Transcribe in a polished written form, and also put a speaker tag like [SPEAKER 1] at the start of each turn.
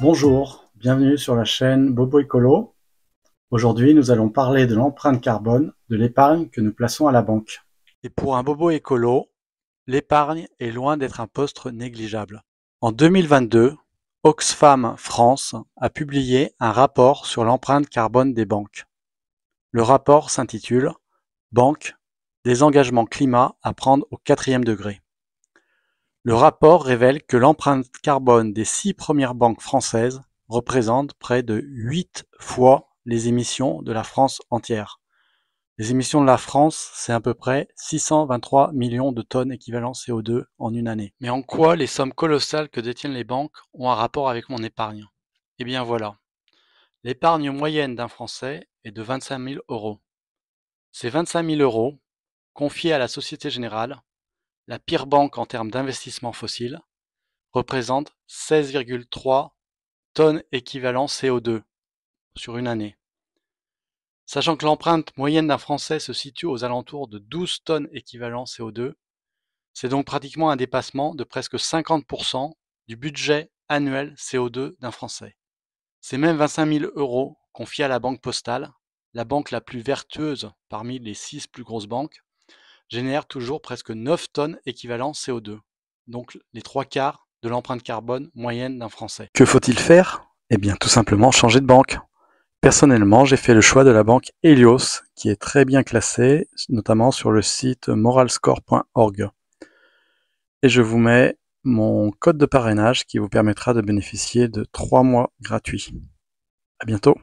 [SPEAKER 1] Bonjour, bienvenue sur la chaîne Bobo Écolo. Aujourd'hui, nous allons parler de l'empreinte carbone de l'épargne que nous plaçons à la banque.
[SPEAKER 2] Et pour un bobo écolo, l'épargne est loin d'être un poste négligeable. En 2022, Oxfam France a publié un rapport sur l'empreinte carbone des banques. Le rapport s'intitule Banque, des engagements climat à prendre au 4e degré. Le rapport révèle que l'empreinte carbone des 6 premières banques françaises représente près de 8 fois les émissions de la France entière. Les émissions de la France, c'est à peu près 623 millions de tonnes équivalent CO2 en une année. Mais en quoi les sommes colossales que détiennent les banques ont un rapport avec mon épargne? Eh bien voilà, l'épargne moyenne d'un Français est de 25 000 euros. Ces 25 000 euros, confiés à la Société Générale, la pire banque en termes d'investissement fossile, représentent 16,3 tonnes équivalent CO2 sur une année. Sachant que l'empreinte moyenne d'un Français se situe aux alentours de 12 tonnes équivalent CO2, c'est donc pratiquement un dépassement de presque 50% du budget annuel CO2 d'un Français. Ces mêmes 25 000 euros confiés à la Banque Postale, la banque la plus vertueuse parmi les 6 plus grosses banques, génèrent toujours presque 9 tonnes équivalent CO2, donc les 3/4 de l'empreinte carbone moyenne d'un Français. Que faut-il faire? Eh bien tout simplement changer de banque. Personnellement, j'ai fait le choix de la banque Helios, qui est très bien classée, notamment sur le site moralscore.org. Et je vous mets mon code de parrainage qui vous permettra de bénéficier de 3 mois gratuits. À bientôt.